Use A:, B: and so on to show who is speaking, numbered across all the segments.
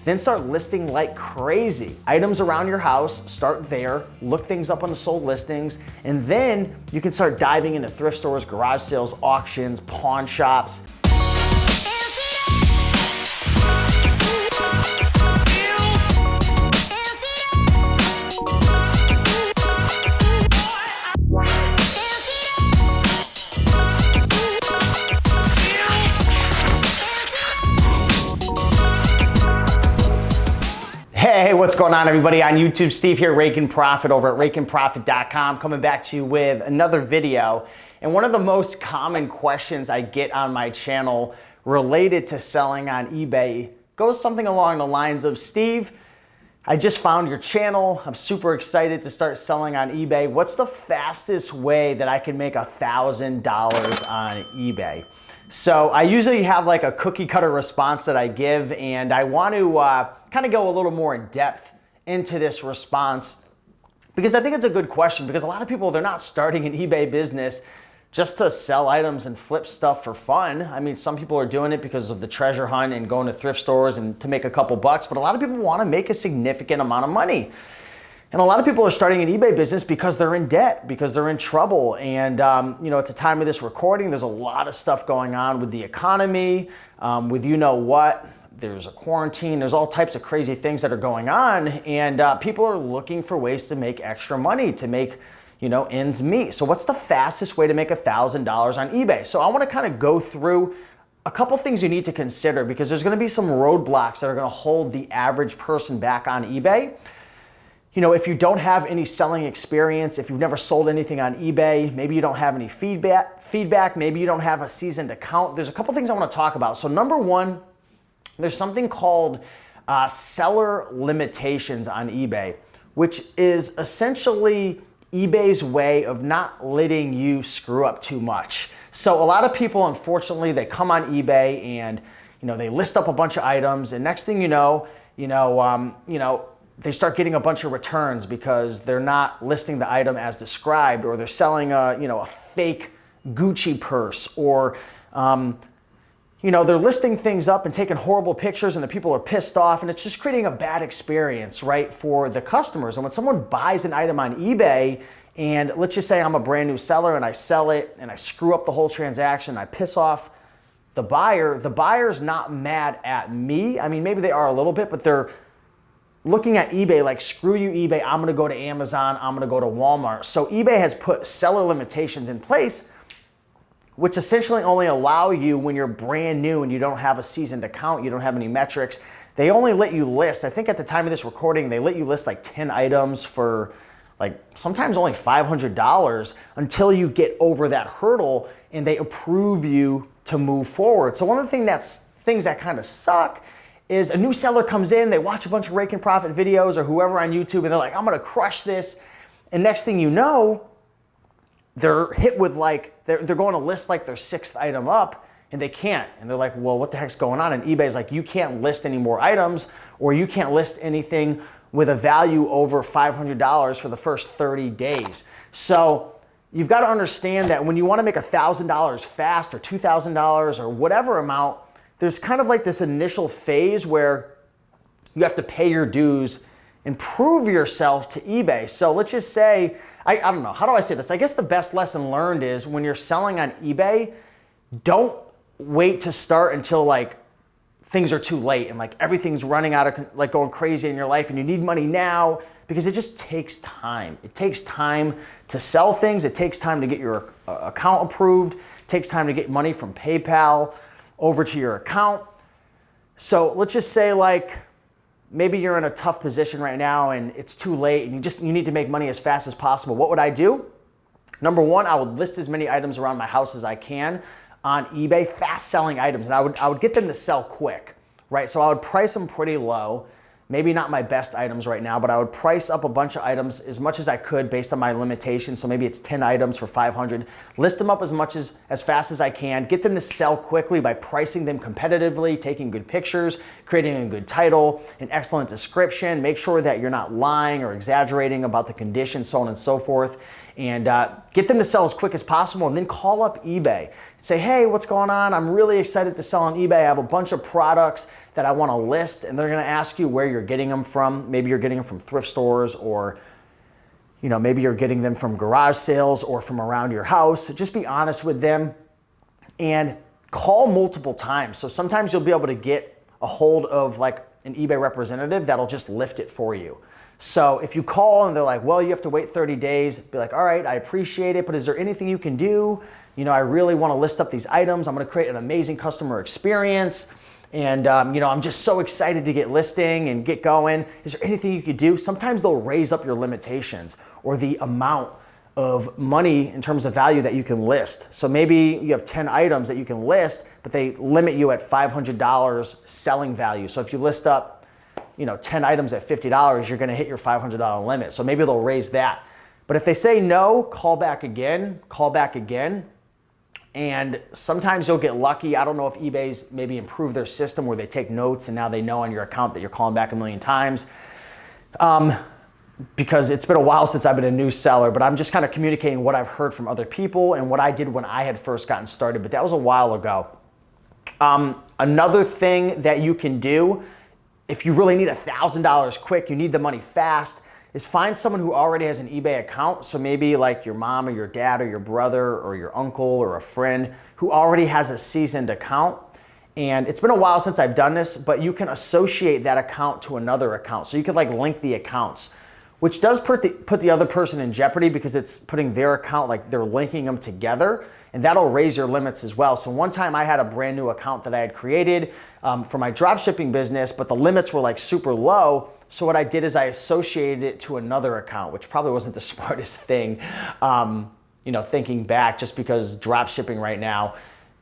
A: then start listing like crazy. Items around your house, start there, look things up on the sold listings, and then you can start diving into thrift stores, garage sales, auctions, pawn shops.
B: Hey, what's going on everybody on YouTube? Steve here, Raiken Profit over at RaikenProfit.com, coming back to you with another video. And one of the most common questions I get on my channel related to selling on eBay goes something along the lines of, Steve, I just found your channel. I'm super excited to start selling on eBay. What's the fastest way that I can make $1,000 on eBay? So I usually have like a cookie cutter response that I give, and I want to kind of go a little more in depth into this response because I think it's a good question, because a lot of people, they're not starting an eBay business just to sell items and flip stuff for fun. I mean, some people are doing it because of the treasure hunt and going to thrift stores and to make a couple bucks, but a lot of people want to make a significant amount of money. And a lot of people are starting an eBay business because they're in debt, because they're in trouble. And you know, at the time of this recording, there's a lot of stuff going on with the economy, with you know what. There's a quarantine, there's all types of crazy things that are going on, and people are looking for ways to make extra money, to make, you know, ends meet. So what's the fastest way to make $1,000 on eBay? So I want to kind of go through a couple things you need to consider, because there's going to be some roadblocks that are going to hold the average person back on eBay. You know, if you don't have any selling experience, if you've never sold anything on eBay, maybe you don't have any feedback, maybe you don't have a seasoned account. There's a couple things I want to talk about. So number one, there's something called seller limitations on eBay, which is essentially eBay's way of not letting you screw up too much. So a lot of people, unfortunately, they come on eBay and, you know, they list up a bunch of items, and next thing you know, they start getting a bunch of returns because they're not listing the item as described, or they're selling a fake Gucci purse, or they're listing things up and taking horrible pictures, and the people are pissed off, and it's just creating a bad experience, right, for the customers. And when someone buys an item on eBay, and let's just say I'm a brand new seller and I sell it and I screw up the whole transaction, I piss off the buyer's not mad at me. I mean, maybe they are a little bit, but they're looking at eBay like, screw you, eBay, I'm gonna go to Amazon, I'm gonna go to Walmart. So eBay has put seller limitations in place, which essentially only allow you, when you're brand new and you don't have a seasoned account, you don't have any metrics, they only let you list, I think at the time of this recording, they let you list like 10 items for like sometimes only $500 until you get over that hurdle and they approve you to move forward. So one of the things that kind of suck is a new seller comes in, they watch a bunch of Raiken Profit videos or whoever on YouTube, and they're like, I'm gonna crush this. And next thing you know, they're hit with like, they're going to list like their 6th item up, and they can't. And they're like, well, what the heck's going on? And eBay's like, you can't list any more items, or you can't list anything with a value over $500 for the first 30 days. So you've got to understand that when you want to make $1,000 fast, or $2,000 or whatever amount, there's kind of like this initial phase where you have to pay your dues and prove yourself to eBay. So let's just say, I don't know, how do I say this? I guess the best lesson learned is when you're selling on eBay, don't wait to start until like things are too late and like everything's running out of, like going crazy in your life and you need money now, because it just takes time. It takes time to sell things. It takes time to get your account approved. It takes time to get money from PayPal over to your account. So let's just say like, maybe you're in a tough position right now and it's too late and you need to make money as fast as possible. What would I do? Number one, I would list as many items around my house as I can on eBay, fast selling items, and I would get them to sell quick, right? So I would price them pretty low. Maybe not my best items right now, but I would price up a bunch of items as much as I could based on my limitations. So maybe it's 10 items for $500. List them up as fast as I can. Get them to sell quickly by pricing them competitively, taking good pictures, creating a good title, an excellent description. Make sure that you're not lying or exaggerating about the condition, so on and so forth. And get them to sell as quick as possible, and then call up eBay. Say, hey, what's going on? I'm really excited to sell on eBay. I have a bunch of products
A: that I want to list, and they're going to ask you where you're getting them from. Maybe you're getting them from thrift stores, or maybe you're getting them from garage sales or from around your house. Just be honest with them and call multiple times. So sometimes you'll be able to get a hold of like an eBay representative that'll just lift it for you. So if you call and they're like, well, you have to wait 30 days, be like, all right, I appreciate it, but is there anything you can do? I really want to list up these items. I'm going to create an amazing customer experience. And, I'm just so excited to get listing and get going. Is there anything you could do? Sometimes they'll raise up your limitations or the amount of money in terms of value that you can list. So maybe you have 10 items that you can list, but they limit you at $500 selling value. So if you list up, 10 items at $50, you're going to hit your $500 limit. So maybe they'll raise that. But if they say no, call back again. And sometimes you'll get lucky. I don't know if eBay's maybe improved their system where they take notes and now they know on your account that you're calling back a million times. Because it's been a while since I've been a new seller, but I'm just kind of communicating what I've heard from other people and what I did when I had first gotten started, but that was a while ago. Another thing that you can do, if you really need $1,000 quick, you need the money fast, is find someone who already has an eBay account. So maybe like your mom or your dad or your brother or your uncle or a friend who already has a seasoned account. And it's been a while since I've done this, but you can associate that account to another account. So you could like link the accounts, which does put the other person in jeopardy because it's putting their account, like they're linking them together, and that'll raise your limits as well. So one time I had a brand new account that I had created for my dropshipping business, but the limits were like super low. So what I did is I associated it to another account, which probably wasn't the smartest thing, thinking back, just because dropshipping right now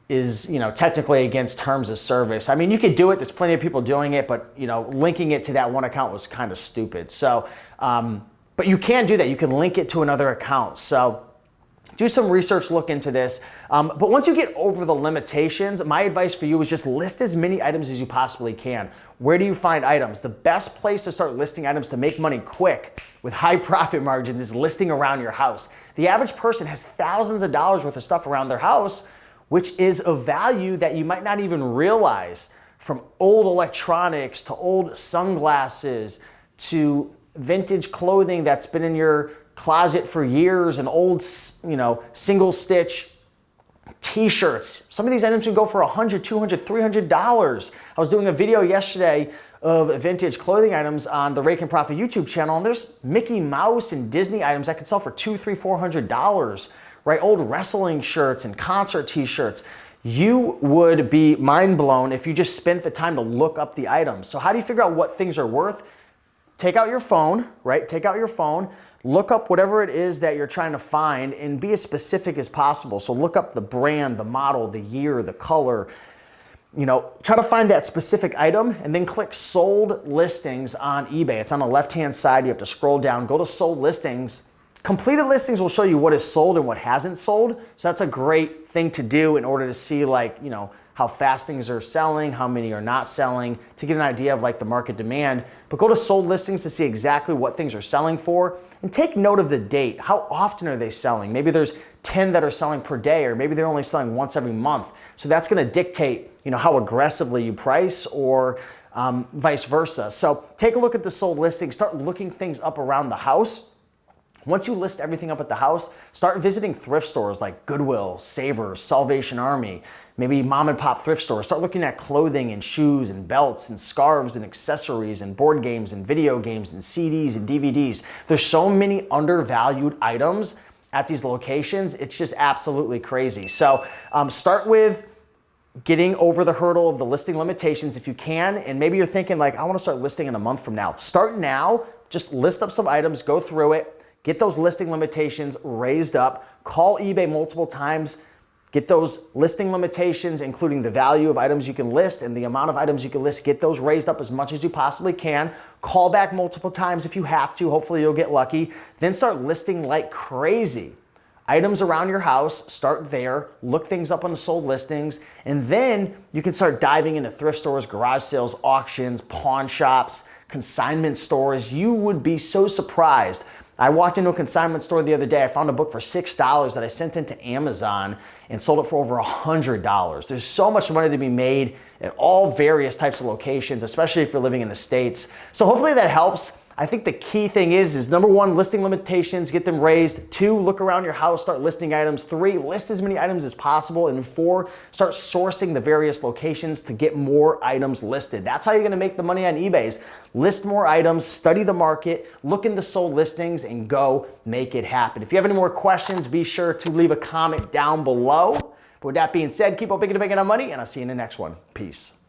A: is, technically against terms of service. I mean, you could do it. There's plenty of people doing it, but, linking it to that one account was kind of stupid. So, but you can do that. You can link it to another account. So do some research, look into this. But once you get over the limitations, my advice for you is just list as many items as you possibly can. Where do you find items? The best place to start listing items to make money quick with high profit margins is listing around your house. The average person has thousands of dollars worth of stuff around their house, which is of value that you might not even realize, from old electronics to old sunglasses to vintage clothing that's been in your closet for years and old, single stitch t-shirts. Some of these items can go for $100, $200, $300. I was doing a video yesterday of vintage clothing items on the Raiken Profit YouTube channel, and there's Mickey Mouse and Disney items that can sell for $200, $300, $400, right? Old wrestling shirts and concert t-shirts. You would be mind blown if you just spent the time to look up the items. So how do you figure out what things are worth? Take out your phone, right? Take out your phone, look up whatever it is that you're trying to find and be as specific as possible. So look up the brand, the model, the year, the color, try to find that specific item and then click sold listings on eBay. It's on the left-hand side. You have to scroll down, go to sold listings. Completed listings will show you what is sold and what hasn't sold. So that's a great thing to do in order to see how fast things are selling, how many are not selling, to get an idea of the market demand. But go to sold listings to see exactly what things are selling for, and take note of the date. How often are they selling? Maybe there's 10 that are selling per day, or maybe they're only selling once every month. So that's gonna dictate how aggressively you price, or vice versa. So take a look at the sold listings, start looking things up around the house. Once you list everything up at the house, start visiting thrift stores like Goodwill, Savers, Salvation Army, maybe mom and pop thrift stores. Start looking at clothing and shoes and belts and scarves and accessories and board games and video games and CDs and DVDs. There's so many undervalued items at these locations. It's just absolutely crazy. So start with getting over the hurdle of the listing limitations if you can. And maybe you're thinking I want to start listing in a month from now. Start now, just list up some items, go through it. Get those listing limitations raised up. Call eBay multiple times. Get those listing limitations, including the value of items you can list and the amount of items you can list. Get those raised up as much as you possibly can. Call back multiple times if you have to. Hopefully you'll get lucky. Then start listing like crazy. Items around your house, start there. Look things up on the sold listings. And then you can start diving into thrift stores, garage sales, auctions, pawn shops, consignment stores. You would be so surprised. I walked into a consignment store the other day. I found a book for $6 that I sent into Amazon and sold it for over $100. There's so much money to be made at all various types of locations, especially if you're living in the States. So hopefully that helps. I think the key thing is number one, listing limitations, get them raised. 2, look around your house, start listing items. 3, list as many items as possible. And 4, start sourcing the various locations to get more items listed. That's how you're gonna make the money on eBay. List more items, study the market, look into sold listings, and go make it happen. If you have any more questions, be sure to leave a comment down below. But with that being said, keep on making and making money, and I'll see you in the next one. Peace.